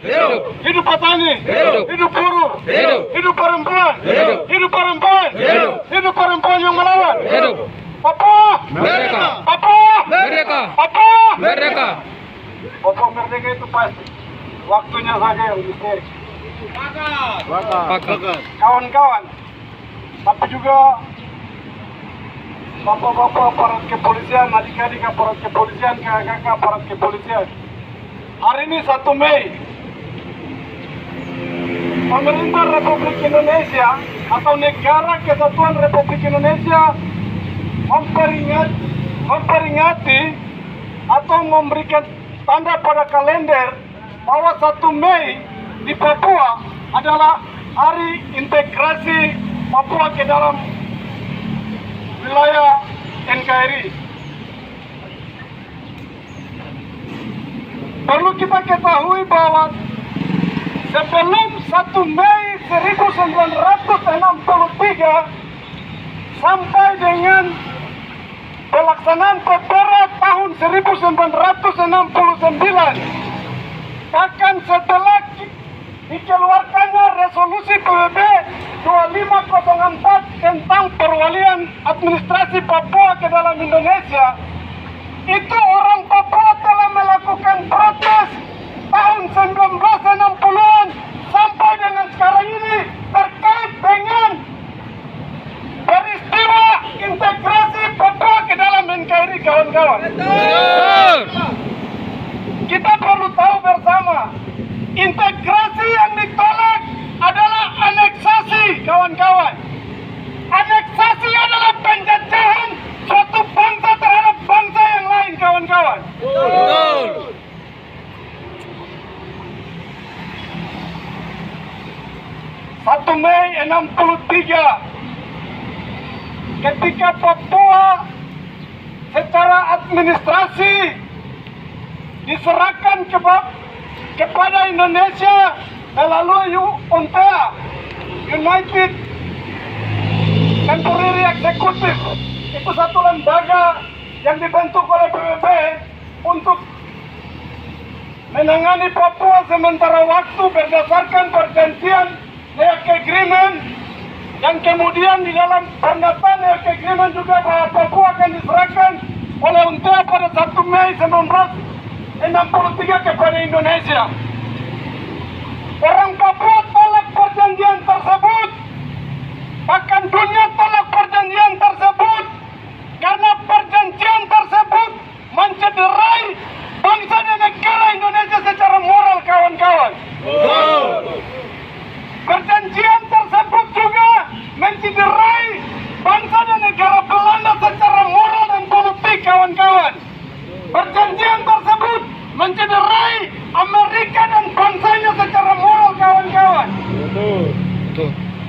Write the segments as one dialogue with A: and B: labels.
A: Hidup.
B: Hidup petani.
A: Hidup.
B: Hidup buruh.
A: Hidup.
B: Hidup perempuan.
A: Hidup.
B: Hidup perempuan.
A: Hidup.
B: Hidup perempuan yang melawan.
A: Hidup.
B: Papua.
A: Merdeka.
B: Papua.
A: Merdeka.
B: Papua.
A: Merdeka.
B: Papua merdeka itu pasti. Waktunya saja yang misteri.
A: Pakat.
B: Kawan-kawan, tapi juga bapak-bapak aparat kepolisian, adik-adik aparat kepolisian, kakak-kakak aparat kepolisian. Hari ini 1 Mei, pemerintah Republik Indonesia atau Negara Kesatuan Republik Indonesia memperingati atau memberikan tanda pada kalender bahwa 1 Mei di Papua adalah hari integrasi Papua ke dalam wilayah NKRI. Perlu kita ketahui bahwa sebelum 1 Mei 1963 sampai dengan pelaksanaan PPRA tahun 1969, bahkan setelah dikeluarkannya resolusi PBB 2504 tentang perwalian administrasi Papua ke dalam Indonesia, itu orang Papua telah melakukan protes tahun 1960-an sampai dengan sekarang ini terkait dengan peristiwa integrasi Papua ke dalam NKRI, kawan-kawan. Kita perlu tahu bersama, integrasi yang ditolak adalah aneksasi, kawan-kawan. Aneksasi adalah penjajahan suatu bangsa terhadap bangsa yang lain, kawan-kawan.
A: Betul.
B: Satu Mei 63, ketika Papua secara administrasi diserahkan kepada Indonesia melalui UNTEA, United Temporary Executive. Itu satu lembaga yang dibentuk oleh PBB untuk menangani Papua sementara waktu berdasarkan perjanjian Neak Agreement, yang kemudian di dalam pernyataan Neak Agreement juga bahwa Papua akan diserahkan oleh UNTEA pada 1 Mei 1963 kepada Indonesia. Orang Papua tolak perjanjian tersebut, bahkan dunia tolak perjanjian tersebut, karena perjanjian tersebut mencederai bangsa dan negara Indonesia secara moral, kawan-kawan. Perjanjian tersebut juga mencederai bangsa dan negara Belanda secara moral dan politik, kawan-kawan. Perjanjian tersebut mencederai Amerika dan bangsanya secara moral, kawan-kawan.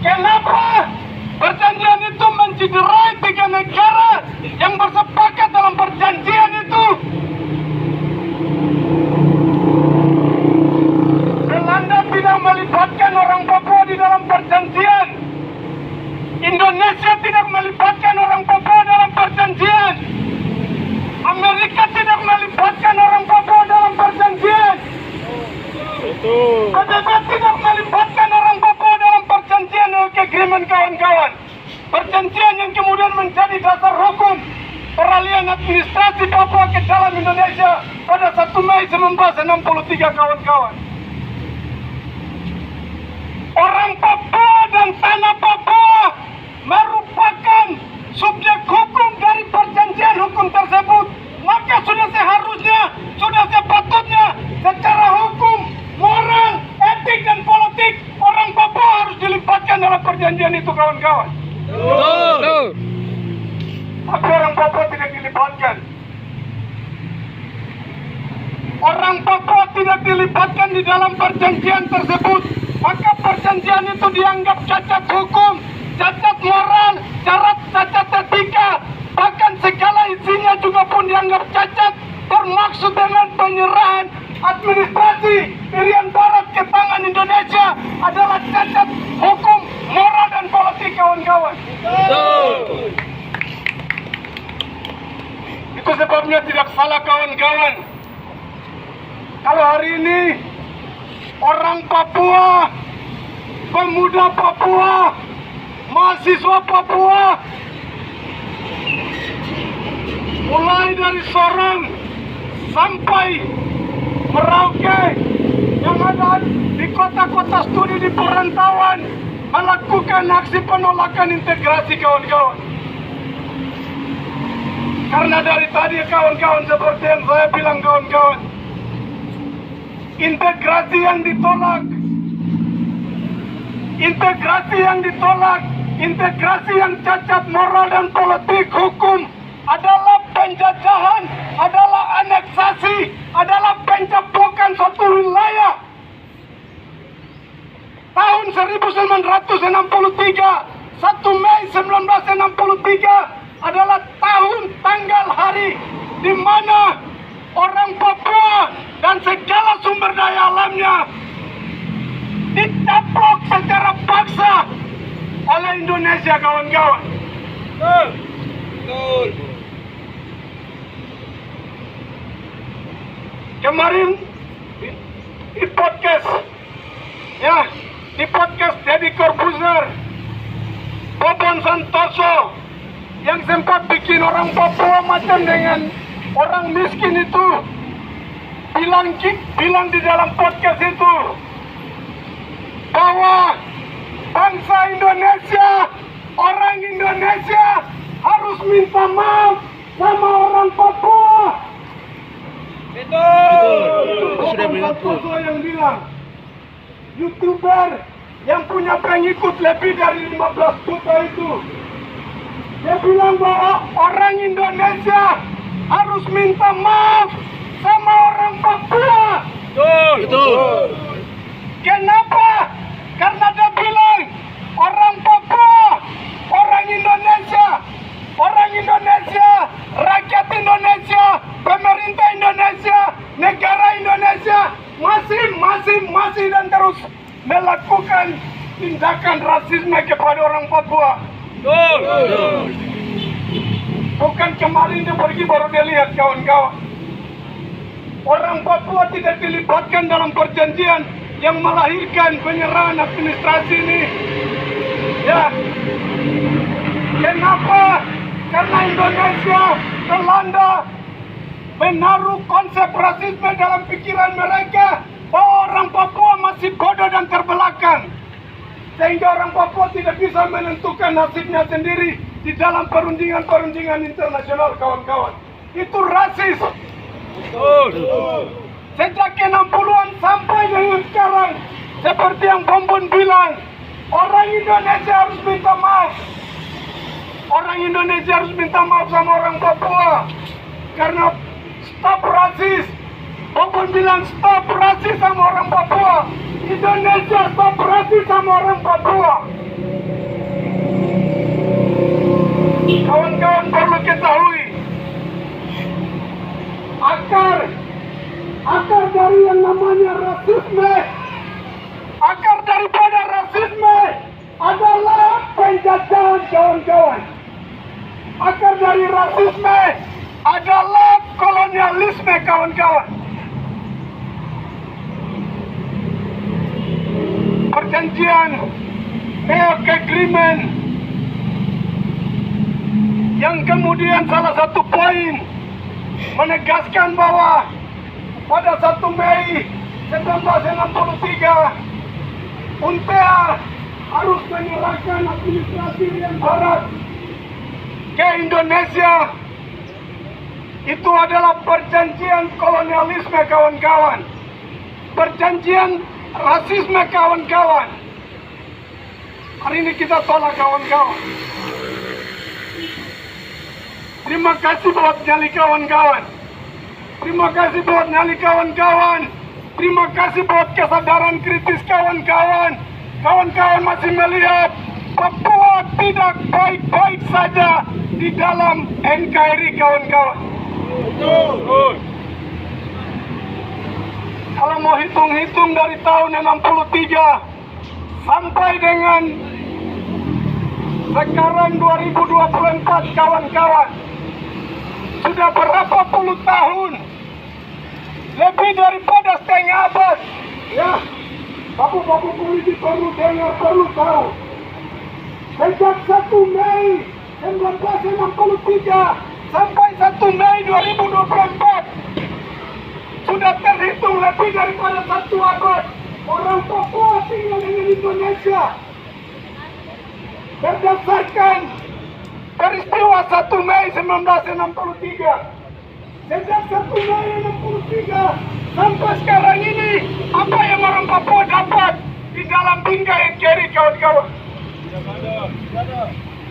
B: Kenapa perjanjian itu mencederai 3 negara yang bersepakat dalam perjanjian itu? Belanda tidak melibatkan orang Papua di dalam perjanjian. Indonesia tidak melibatkan orang Papua dalam perjanjian. Amerika tidak melibatkan orang Papua dalam perjanjian. PBB tidak melibatkan orang Papua dalam perjanjian Neak Agreement, kawan-kawan. Perjanjian yang kemudian menjadi dasar hukum peralihan administrasi Papua ke dalam Indonesia pada 1 Mei 1963, kawan-kawan. Orang Papua dan tanah Papua merupakan subjek hukum dari perjanjian hukum tersebut. Maka sudah seharusnya, sudah sepatutnya secara hukum, moral, etik dan politik orang Papua harus dilibatkan dalam perjanjian itu, kawan-kawan.
A: Betul.
B: Tapi orang Papua tidak dilibatkan. Orang Papua tidak dilibatkan di dalam perjanjian tersebut. Maka perjanjian itu dianggap cacat hukum, cacat moral, cacat etika, bahkan segala isinya juga pun dianggap cacat, termaksud dengan penyerahan administrasi Irian Barat ke tangan Indonesia adalah cacat hukum, moral dan politik, kawan-kawan. Itu sebabnya tidak salah, kawan-kawan, kalau hari ini orang Papua, pemuda Papua, mahasiswa Papua, mulai dari Sorong sampai Merauke yang ada di kota-kota studi di perantauan melakukan aksi penolakan integrasi, kawan-kawan. Karena dari tadi kawan-kawan, seperti yang saya bilang, kawan-kawan, integrasi yang ditolak, integrasi yang cacat moral dan politik hukum adalah penjajahan, adalah aneksasi, adalah pencapokan suatu wilayah. Tahun 1963, 1 Mei 1963 adalah tanggal hari di mana orang Papua dan segala sumber daya alamnya dicaplok secara paksa oleh Indonesia, kawan-kawan.
A: Betul.
B: Kemarin di podcast Deddy Corbuzier, Bobon Santoso yang sempat bikin orang Papua macam dengan orang miskin itu bilang di dalam podcast itu bahwa bangsa Indonesia, orang Indonesia harus minta maaf sama orang Papua.
A: Betul. Sudah
B: Santoso yang bilang, YouTuber yang punya pengikut lebih dari 15 juta itu, dia bilang bahwa orang Indonesia harus minta maaf sama orang Papua.
A: Betul.
B: Kenapa? Karena dia bilang orang Papua, orang Indonesia, rakyat Indonesia, pemerintah Indonesia, negara Indonesia masih dan terus melakukan tindakan rasisme kepada orang Papua.
A: Betul.
B: Bukan kemarin dia pergi baru dia lihat, kawan-kawan. Orang Papua tidak dilibatkan dalam perjanjian yang melahirkan penyerahan administrasi ini. Ya. Kenapa? Karena Indonesia, Belanda menaruh konsep rasisme dalam pikiran mereka bahwa orang Papua masih bodoh dan terbelakang, sehingga orang Papua tidak bisa menentukan nasibnya sendiri di dalam perundingan internasional, kawan-kawan. Itu rasis.
A: Betul.
B: Sejak 60-an sampai dengan sekarang, seperti yang Bombon bilang, orang Indonesia harus minta maaf. Orang Indonesia harus minta maaf sama orang Papua karena stop rasis. Bombon bilang stop rasis sama orang Papua. Indonesia stop rasis sama orang Papua. Kawan-kawan perlu ketahui, akar dari yang namanya rasisme, akar daripada rasisme adalah penjajahan, kawan-kawan. Akar dari rasisme adalah kolonialisme, kawan-kawan. Perjanjian New Agreement yang kemudian salah satu poin menegaskan bahwa pada 1 Mei 1963 UNTEA harus menyerahkan administrasi yang barat ke Indonesia. Itu adalah perjanjian kolonialisme, kawan-kawan. Perjanjian rasisme, kawan-kawan. Hari ini kita tolak, kawan-kawan. Terima kasih buat nyali, kawan-kawan. Terima kasih buat nyali, kawan-kawan. Terima kasih buat kesadaran kritis, kawan-kawan. Kawan-kawan masih melihat Papua tidak baik-baik saja di dalam NKRI, kawan-kawan. Kalau mau hitung-hitung dari tahun 63 sampai dengan sekarang 2024, kawan-kawan, sudah berapa puluh tahun, lebih daripada setengah abad, ya, Bapak-bapak politik perlu dengar, perlu tahu. Sejak 1 Mei 1963 sampai 1 Mei 2024 sudah terhitung lebih daripada 1 abad orang Papua tinggal dengan Indonesia. Berdasarkan peristiwa 1 Mei 1963, sejak 1 Mei 1963 sampai sekarang ini, apa yang orang Papua dapat di dalam Bingkai NKRI, kawan-kawan?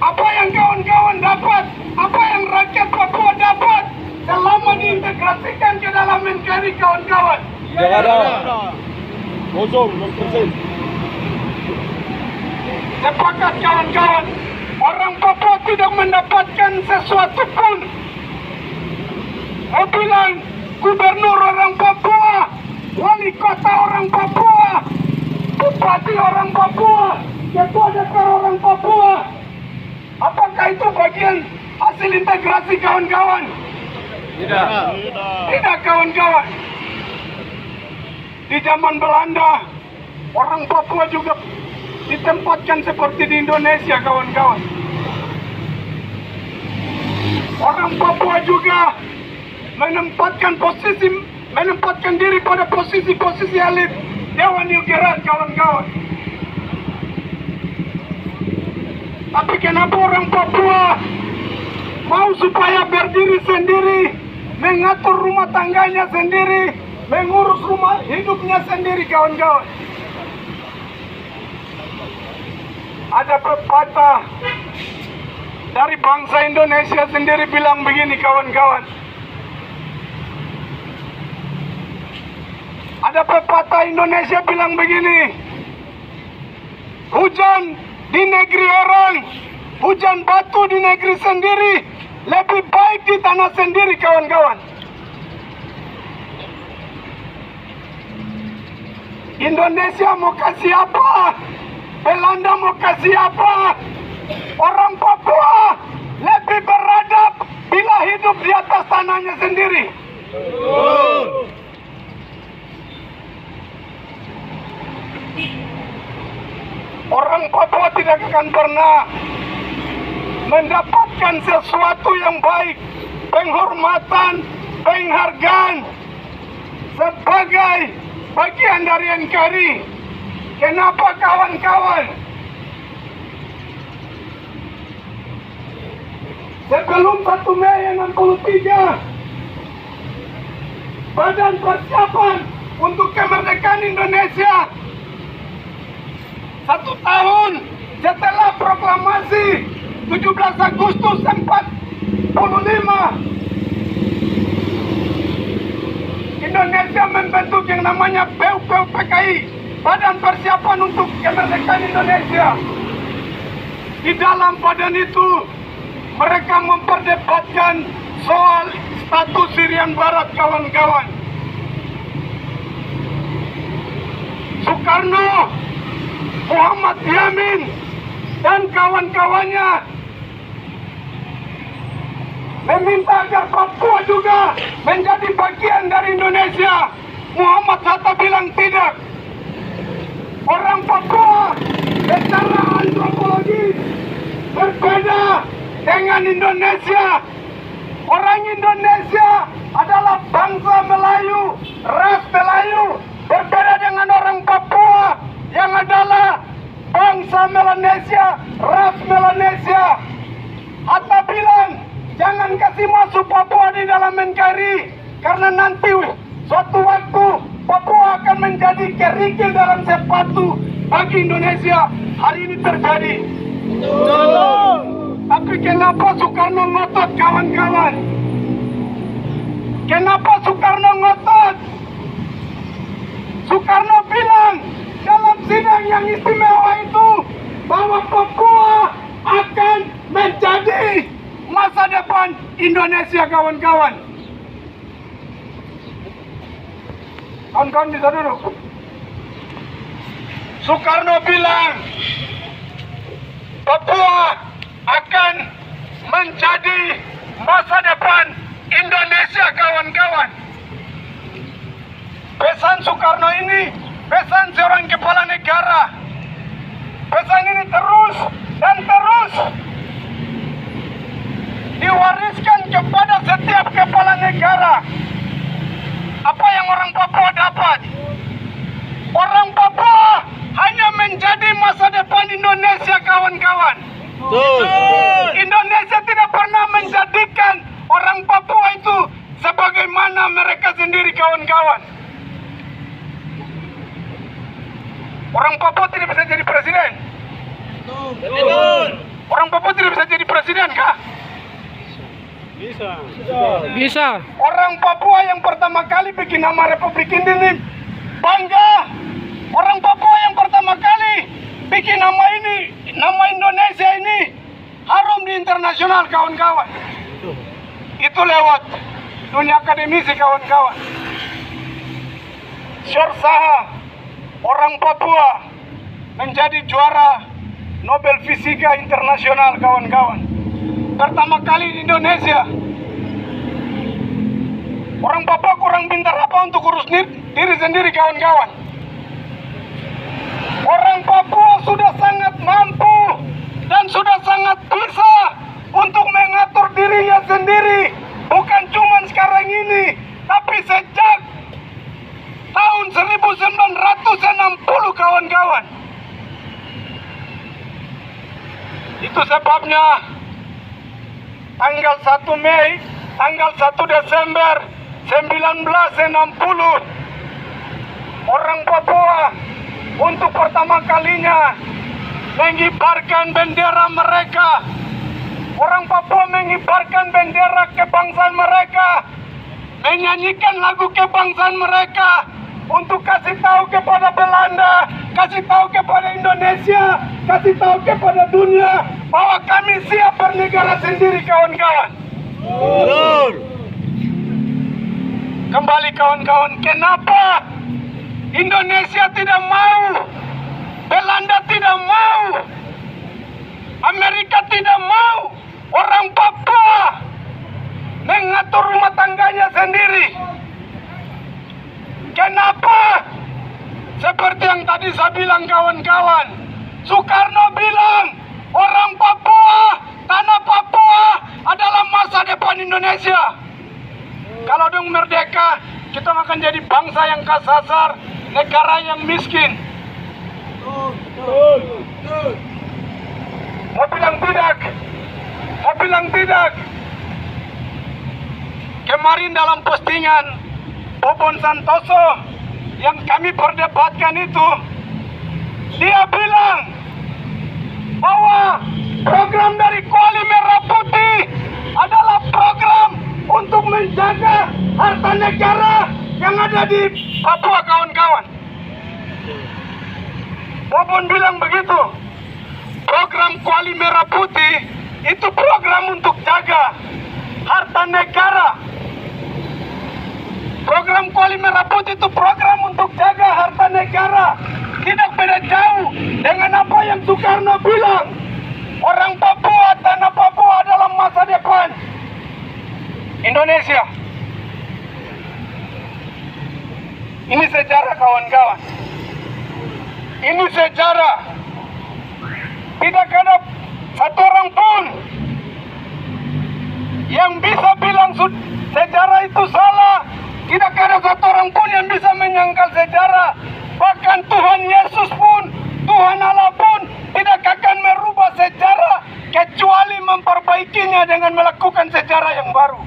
B: Apa yang kawan-kawan dapat? Apa yang rakyat Papua dapat selama diintegrasikan ke dalam NKRI, kawan-kawan?
A: Tidak ada. Kosong, 0%.
B: Sepakat, kawan-kawan, orang Papua tidak mendapatkan sesuatu pun. Saya bilang, gubernur orang Papua, wali kota orang Papua, bupati orang Papua, ketua DPR orang Papua. Apakah itu bagian hasil integrasi, kawan-kawan?
A: Tidak.
B: Tidak, kawan-kawan. Di zaman Belanda, orang Papua juga ditempatkan seperti di Indonesia, kawan-kawan. Orang Papua juga menempatkan diri pada posisi-posisi elit Dewan Yugeran, kawan-kawan. Tapi kenapa orang Papua mau supaya berdiri sendiri, mengatur rumah tangganya sendiri, mengurus rumah hidupnya sendiri, kawan-kawan? Ada pepatah dari bangsa Indonesia sendiri bilang begini, kawan-kawan. Ada pepatah Indonesia bilang begini, hujan di negeri orang, hujan batu di negeri sendiri, lebih baik di tanah sendiri, kawan-kawan. Indonesia mau kasih apa? Belanda mau kasih apa? Orang Papua lebih beradab bila hidup di atas tanahnya sendiri. Orang Papua tidak akan pernah mendapatkan sesuatu yang baik, penghormatan, penghargaan sebagai bagian dari NKRI. Kenapa, kawan-kawan? Sebelum 1 Mei 63, Badan Persiapan untuk Kemerdekaan Indonesia 1 tahun setelah proklamasi 17 Agustus 45, Indonesia membentuk yang namanya BUPKI, Badan Persiapan untuk Kemerdekaan Indonesia. Di dalam badan itu mereka memperdebatkan soal status Irian Barat, kawan-kawan. Soekarno, Muhammad Yamin, dan kawan-kawannya meminta agar Papua juga menjadi bagian dari Indonesia. Muhammad Hatta bilang tidak. Orang Papua secara antropologi berbeda dengan Indonesia. Orang Indonesia adalah bangsa Melayu, ras Melayu, berbeda dengan orang Papua yang adalah bangsa Melanesia, ras Melanesia. Hatta bilang, jangan kasih masuk Papua di dalam NKRI, karena nanti suatu waktu Papua akan menjadi kerikil dalam sepatu bagi Indonesia. Hari ini terjadi. Tapi kenapa Soekarno ngotot, kawan-kawan? Kenapa Soekarno ngotot? Soekarno bilang dalam sidang yang istimewa itu bahwa Papua akan menjadi masa depan Indonesia, kawan-kawan. Kawan-kawan bisa duduk. Soekarno bilang Papua akan menjadi masa depan Indonesia, kawan-kawan. Pesan Soekarno ini pesan seorang kepala Negara. Apa yang orang Papua dapat? Orang Papua hanya menjadi masa depan Indonesia, kawan-kawan. Indonesia tidak pernah menjadikan orang Papua itu sebagaimana mereka sendiri, kawan-kawan. Orang Papua tidak bisa jadi presiden. Orang Papua tidak bisa jadi presiden, kah?
C: Bisa.
B: Orang Papua yang pertama kali bikin nama Republik ini bangga. Orang Papua yang pertama kali bikin nama Indonesia ini harum di internasional, kawan-kawan. Itu lewat dunia akademisi, kawan-kawan. Syar Saha, orang Papua menjadi juara Nobel Fisika Internasional, kawan-kawan. Pertama kali di Indonesia. Orang Papua kurang pintar apa untuk urus diri sendiri, kawan-kawan. Orang Papua sudah sangat mampu dan sudah sangat bisa untuk mengatur dirinya sendiri. Bukan cuma sekarang ini, tapi sejak tahun 1960, kawan-kawan. Itu sebabnya tanggal 1 Mei, tanggal 1 Desember 1960, orang Papua untuk pertama kalinya mengibarkan bendera mereka. Orang Papua mengibarkan bendera kebangsaan mereka, menyanyikan lagu kebangsaan mereka untuk kasih tahu kepada Belanda, kasih tahu kepada Indonesia, kasih tahu kepada dunia bahwa kami siap bernegara sendiri, kawan-kawan. Kembali, kawan-kawan, kenapa Indonesia tidak mau, Belanda tidak mau, Amerika tidak mau orang Papua mengatur rumah tangganya sendiri? Kenapa? Seperti yang tadi saya bilang, kawan-kawan, Soekarno bilang orang Papua, tanah Papua adalah masa depan Indonesia. Kalau dong merdeka, kita akan jadi bangsa yang kasasar, negara yang miskin. Mau bilang tidak? Mau bilang tidak? Kemarin dalam postingan Bobon Santoso yang kami perdebatkan itu, dia bilang bahwa program dari Kuali Merah Putih adalah program untuk menjaga harta negara yang ada di Papua, kawan-kawan. Bobon bilang begitu. Program Kuali Merah Putih itu program untuk jaga harta negara. Program Kuali Merah Putih itu program untuk jaga harta negara. Tidak beda jauh dengan apa yang Soekarno bilang. Orang Papua, tanah Papua adalah masa depan Indonesia. Ini sejarah, kawan-kawan. Ini sejarah. Tidak ada satu orang pun yang bisa bilang sejarah itu salah. Tidak ada satu orang pun yang bisa menyangkal sejarah. Bahkan Tuhan Yesus pun, Tuhan Allah pun tidak akan merubah sejarah kecuali memperbaikinya dengan melakukan sejarah yang baru.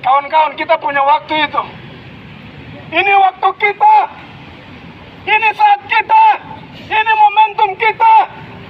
B: Kawan-kawan, kita punya waktu itu. Ini waktu kita. Ini saat kita. Ini momentum kita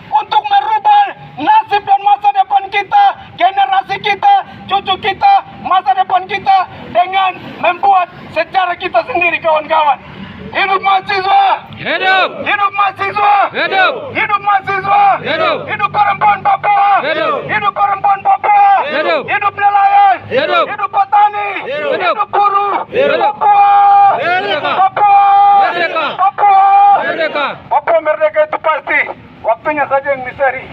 B: untuk merubah nasib dan masa depan kita, generasi kita, cucu kita, masa depan kita dengan membuat sejarah kita sendiri, kawan-kawan. Hidup mahasiswa!
C: Hidup!
B: Hidup mahasiswa!
C: Hidup!
B: Hidup mahasiswa!
C: Hidup!
B: Hidup perempuan Papua!
C: Hidup!
B: Hidup perempuan Papua!
C: Hidup!
B: Hidup nelayan!
C: Hidup!
B: Hidup petani!
C: Hidup!
B: Hidup buruh!
C: Hidup!
B: Papua!
C: Merdeka!
B: Papua!
C: Merdeka!
B: Papua!
C: Merdeka!
B: Papua merdeka itu pasti. Waktunya saja yang misteri.